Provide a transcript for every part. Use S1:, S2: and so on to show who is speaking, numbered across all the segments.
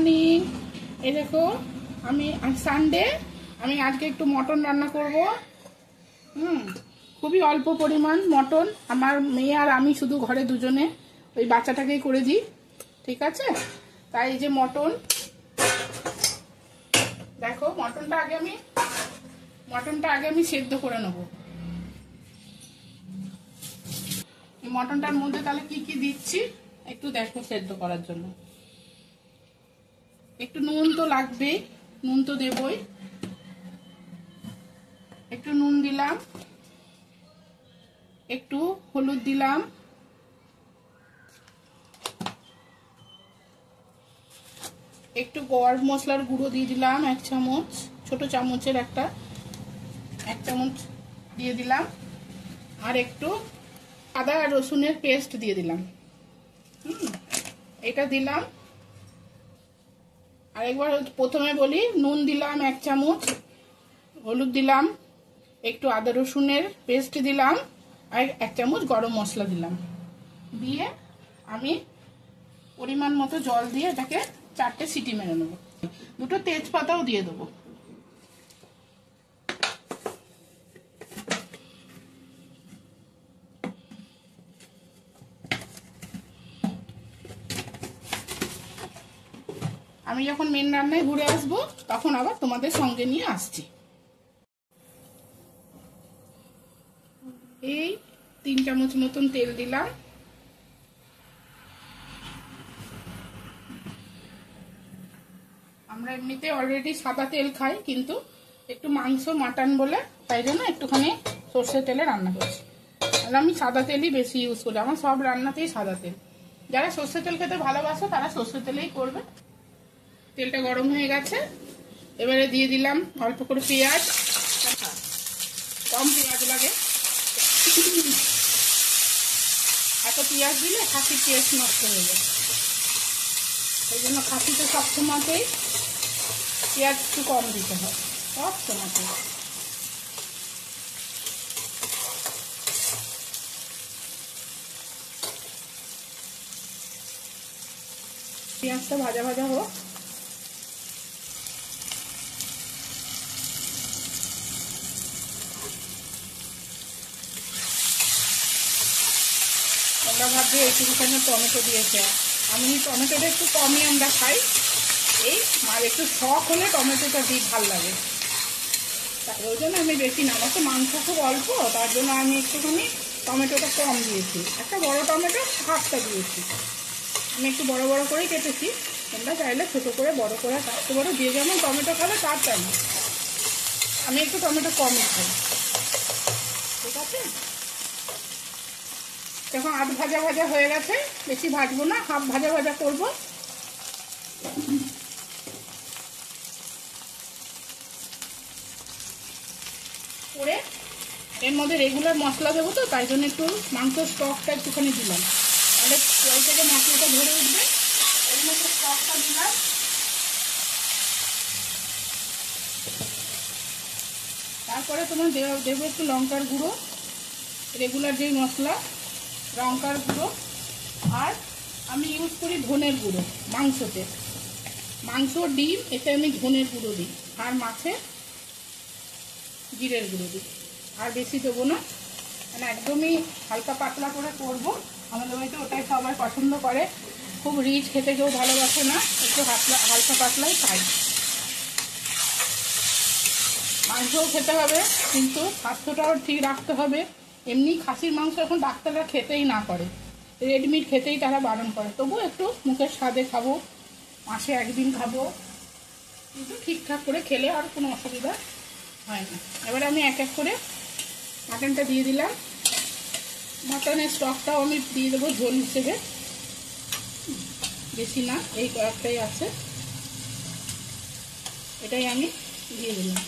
S1: Morning. এই দেখো আমি সানডে, আমি আজকে একটু মটন রান্না করব। খুবই অল্প পরিমাণ মটন, আমার মেয়ে আর আমি শুধু ঘরে দুজনে, ওই বাচ্চাটাকেই করে দিই, ঠিক আছে? তাই এই যে মটন, দেখো মটনটা আগে আমি সেদ্ধ করে নেব। এই মটনটার মধ্যে তাহলে কি কি দিচ্ছি একটু দেখো। সেদ্ধ করার জন্য একটু নুন তো লাগবেই, নুন তো দেবই। একটু নুন দিলাম, একটু হলুদ দিলাম, একটু গরম মশলার গুঁড়ো দিয়ে দিলাম 1 চামচ, ছোট চামচের এক চামচ দিয়ে দিলাম, আর একটু আদা আর রসুনের পেস্ট দিয়ে দিলাম। এটা দিলাম। আরেকবার প্রথমে বলি, নুন দিলাম 1 চামচ, হলুদ দিলাম, একটু আদা রসুনের পেস্ট দিলাম, আর 1 চামচ গরম মশলা দিলাম। দিয়ে আমি পরিমাণ মতো জল দিয়ে এটাকে 4টে সিটি মেরে নেব। 2টো তেজপাতাও দিয়ে দেবো। আমি যখন মেন রান্নায় ঘুরে আসবো তখন আবার তোমাদের সঙ্গে নিয়ে আসছি। এই 3 চামচ মতন তেল দিলাম। আমরা এমনিতে অলরেডি সাদা তেল খাই, কিন্তু একটু মাংস মাটন বলে তাই জন্য একটুখানি সর্ষের তেলে রান্না করছি। আর আমি সাদা তেলই বেশি ইউজ করি, আমার সব রান্নাতেই সাদা তেল। যারা সর্ষের তেল খেতে ভালোবাসো তারা সর্ষের তেলেই করবে। তেলটা গরম হয়ে গেছে, এবারে দিয়ে দিলাম অল্প করে পেঁয়াজ। কম পেঁয়াজ লাগে, এত পেঁয়াজ দিলে খাসির টেস্ট নষ্ট হয়ে যায়। এই জন্য খাসিতে সবসময়তেই পেঁয়াজ একটু কম দিতে হয়, সবসময়তে। পেঁয়াজটা ভাজা ভাজা হোক। আমরা ভাবছি এইটুকুখানে টমেটো দিয়েছে, আমি টমেটোটা একটু কমই আমরা খাই, এই আর একটু শখ হলে টমেটোটা দিই, ভাল লাগে। ওই জন্য আমি বেশি না, আমার তো মাংস খুব অল্প, তার জন্য আমি একটুখানি টমেটোটা কম দিয়েছি। একটা বড় টমেটো হাফটা দিয়েছি, আমি একটু বড় বড় করেই কেটেছি। তোমরা চাইলে ছোটো করে বড় করে কাটতে পারো, যে যেমন টমেটো খাবে তার তেমন। আমি একটু টমেটো কমই খাই, ঠিক আছে? এখন আধ ভাজা ভাজা হয়ে গেছে, বেশি ভাজবো না, হাফ ভাজা ভাজা করবো। করে এর মধ্যে রেগুলার মশলা দেবো, তো তাই জন্য একটু মাংসের স্টকটা একটুখানি দিলাম, তাহলে জল থেকে মশলাটা ধরে উঠবে। এর মধ্যে স্টকটা দিলাম, তারপরে তোমার দেবো একটু লঙ্কার গুঁড়ো, রেগুলার যেই মশলা, লঙ্কার গুঁড়ো, আর আমি ইউজ করি ধনের গুঁড়ো মাংসতে। মাংস, ডিম, এতে আমি ধনের গুঁড়ো দিই, আর মাছে জিরের গুঁড়ো দিই। আর বেশি দেবো না, মানে একদমই হালকা পাতলা করে করবো। আমাদের বাড়িতে ওটাই সবাই পছন্দ করে, খুব রিচ খেতে কেউ ভালোবাসে না, একটু হালকা পাতলাই খাই। মাংসও খেতে হবে, কিন্তু স্বাস্থ্যটাও ঠিক রাখতে হবে। এমনি খাসির মাংস এখন ডাক্তাররা খেতেই না করে, রেডমিট খেতেই তারা বারণ করে, তবু একটু মুখের স্বাদে খাবো, মাসে 1 দিন খাবো, কিন্তু ঠিকঠাক করে খেলে আর কোনো অসুবিধা হয় না। এবারে আমি এক এক করে মাটনটা দিয়ে দিলাম। মাটনের স্টকটাও আমি দিয়ে দেবো ঝোল হিসেবে, বেশি না, এই কয়েকটাই আছে, এটাই আমি দিয়ে দিলাম।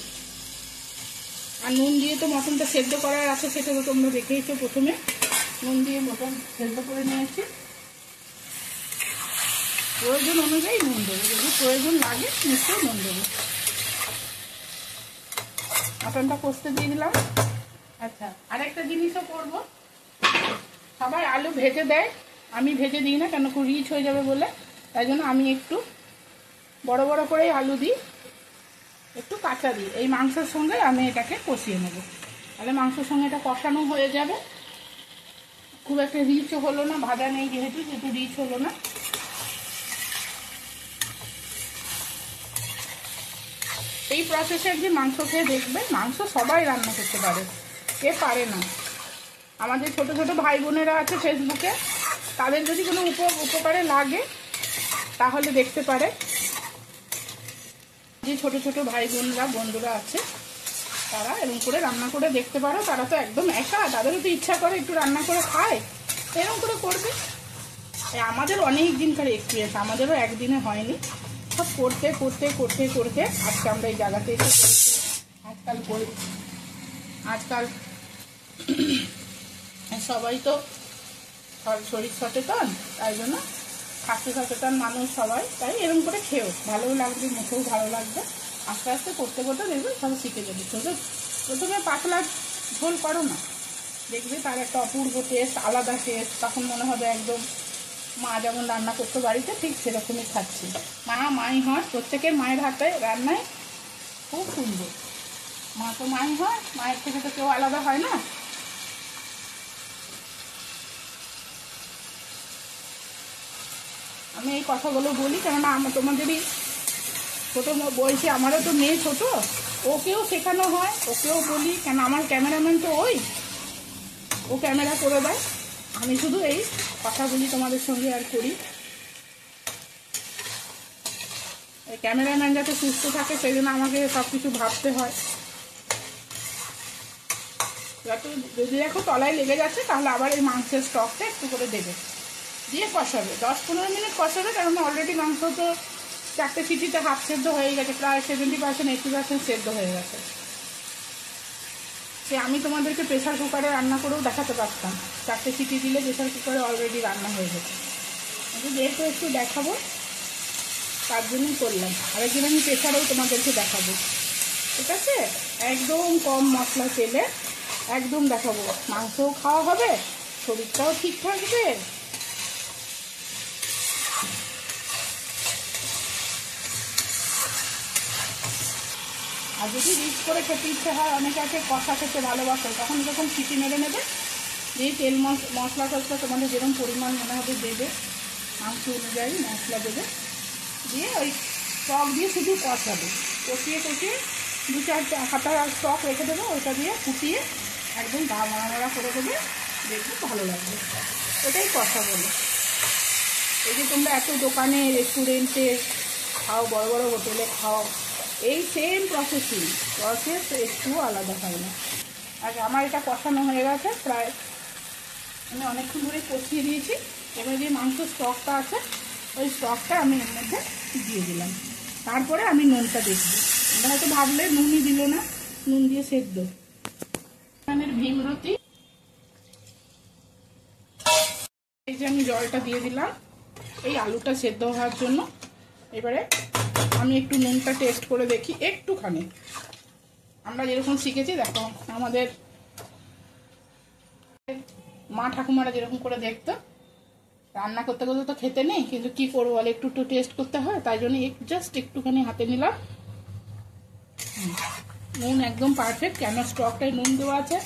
S1: আর নুন দিয়ে তো মটনটা সেদ্ধ করার আছে, সেটা তো তোমরা দেখেইছো, প্রথমে নুন দিয়ে মটন সেদ্ধ করে নিয়েছি। প্রয়োজন অনুযায়ী নুন দেবো, যদি প্রয়োজন লাগে নিশ্চয়ই নুন দেবো। মটনটা কষতে দিয়ে দিলাম। আচ্ছা, আরেকটা জিনিসও করবো, সবাই আলু ভেজে দেয়, আমি ভেজে দিই না, কেন খুব রিচ হয়ে যাবে বলে, তাই জন্য আমি একটু বড় বড় করেই আলু দিই, একটু কাঁচা দিই। এই মাংসের সঙ্গে আমি এটাকে কষিয়ে নেব, তাহলে মাংসের সঙ্গে এটা কষানো হয়ে যাবে। খুব একটা রিচও হলো না, ভাজা নেই যেহেতু রিচ হলো না। এই প্রসেসে একদিন মাংস খেয়ে দেখবে, মাংস সবাই রান্না করতে পারে, কে পারে না। আমাদের ছোট ছোট ভাই বোনেরা আছে ফেসবুকে, তাদের যদি কোনো উপকারে লাগে তাহলে দেখতে পারে। যে ছোট ছোট ভাই বোনরা বন্ধুরা আছে তারা এরকম করে রান্না করে দেখতে পারো। তারা তো একদম একা, তাদেরও তো ইচ্ছা করে একটু রান্না করে খায়, এরকম করে করবে। আমাদের অনেক দিনকার এক্সপিরিয়েন্স, আমাদেরও একদিনে হয়নি, সব করতে করতে করতে করতে আজকে আমরা এই জায়গাতে এসে করেছি। আজকাল সবাই তো শরীর সচেতন, তাই জন্য স্বাস্থ্য সচেতন মানুষ সবাই, তাই এরকম করে খেয়েও ভালোও লাগবে, মুখেও ভালো লাগবে। আস্তে আস্তে করতে করতে দেখবে সব শিখে যাবে। প্রথমে পাতলা ঝোল করো না, দেখবে তার একটা অপূর্ব টেস্ট, আলাদা টেস্ট। তখন মনে হবে একদম মা যেমন রান্না করতে বাড়িতে ঠিক সেরকমই খাচ্ছি। মাই হয়, প্রত্যেকের মায়ের হাতে রান্নায় খুব সুন্দর। মা তো মাই হয়, মায়ের থেকে তো কেউ আলাদা হয় না। আমি এই কথাগুলো বলি কেননা তোমাদেরই ছোটো বয়সে, আমারও তো মেয়ে ছোট, ওকেও শেখানো হয়, ওকেও বলি। কেন আমার ক্যামেরাম্যান তো ও ক্যামেরা করে দেয়, আমি শুধু এই কথাগুলি তোমাদের সঙ্গে আর করি। এই ক্যামেরাম্যান যাতে সুস্থ থাকে সেই জন্য আমাকে সব কিছু ভাবতে হয়। যদি দেখো তলায় লেগে যাচ্ছে তাহলে আবার এই মাংসের স্টকটা একটু করে দেবে, দিয়ে কষাবে 10-15 মিনিট কষাবে। কারণ অলরেডি মাংস তো 4টে সিটিতে হাফ সেদ্ধ হয়ে গেছে, প্রায় 70%-80% সেদ্ধ হয়ে গেছে। সে আমি তোমাদেরকে প্রেসার কুকারে রান্না করেও দেখাতে পারতাম, 4টে সিটি দিলে প্রেসার কুকারে অলরেডি রান্না হয়ে গেছে। কিন্তু যেহেতু একটু দেখাবো তার জন্যই করলাম, আরেকদিন আমি প্রেসারেও তোমাদেরকে দেখাবো, ঠিক আছে? একদম কম মশলা তেলে একদম দেখাবো, মাংসও খাওয়া হবে, শরীরটাও ঠিক থাকবে। আর যদি রিচ করে খেতে ইচ্ছে হয়, অনেকে আছে কষা খেতে ভালোবাসে, তখন যখন সিটি মেরে নেবে, দিয়ে তেল মশলা টসলা তোমাদের যেরকম পরিমাণ মনে হবে দেবে, মাংস অনুযায়ী মশলা দেবে, দিয়ে ওই টক দিয়ে শুধু কষাবে, কষিয়ে 2-4 হাতা স্টক রেখে দেবে, ওইটা দিয়ে ফুটিয়ে একদম গা মারা করে দেবে, দেখবে ভালো লাগবে। ওটাই কষা বলে। এই যে তোমরা এত দোকানে রেস্টুরেন্টে খাও, বড় বড় হোটেলে খাও, এই সেম প্রসেস একটু আলাদা হয় না। আচ্ছা, আমার এটা কষানো হয়ে গেছে প্রায়, আমি অনেকক্ষণ ধরে কষিয়ে দিয়েছি। এবার যে মাংস স্টকটা আছে ওই স্টকটা আমি এর মধ্যে দিয়ে দিলাম। তারপরে আমি নুনটা দেখবো, আমরা হয়তো ভাবলে নুনই দিল না, নুন দিয়ে সেদ্ধ। ভীমরতি, এই যে আমি জলটা দিয়ে দিলাম এই আলুটা সেদ্ধ হওয়ার জন্য। এবারে আমি একটু নুনটা টেস্ট করে দেখি একটুখানি, আমরা যেরকম শিখেছি দেখো আমাদের মা ঠাকুমারা যেরকম করে দেখতো, রান্না করতে করতে তো খেতে নেই, কিন্তু কি করবো বলে একটু টেস্ট করতে হয়, তাই জন্য জাস্ট একটুখানি হাতে নিলাম। নুন একদম পারফেক্ট, কেন স্টকটায় নুন দেওয়া আছে।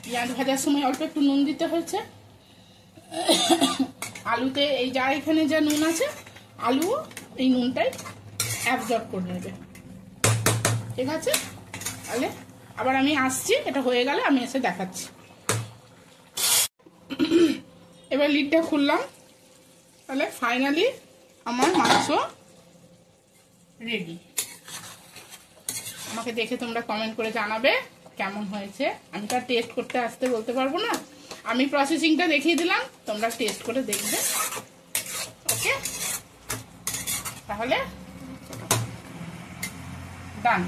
S1: পেঁয়াজ ভাজার সময় অল্প একটু নুন দিতে হয়েছে, আলুতে এই যা এখানে যা নুন আছে আলু এই নুনটাই অ্যাবজর্ব করে নেবে, ঠিক আছে? তাহলে আবার আমি আসছি, এটা হয়ে গেলে আমি এসে দেখাচ্ছি। এবার লিডটা খুললাম, তাহলে ফাইনালি আমার মাংস রেডি। আমাকে দেখে তোমরা কমেন্ট করে জানাবে কেমন হয়েছে। আমি তো আর টেস্ট করতে আসতে বলতে পারবো না, আমি প্রসেসিংটা দেখিয়ে দিলাম, তোমরা টেস্ট করে দেখবে। ওকে, তাহলে ডান।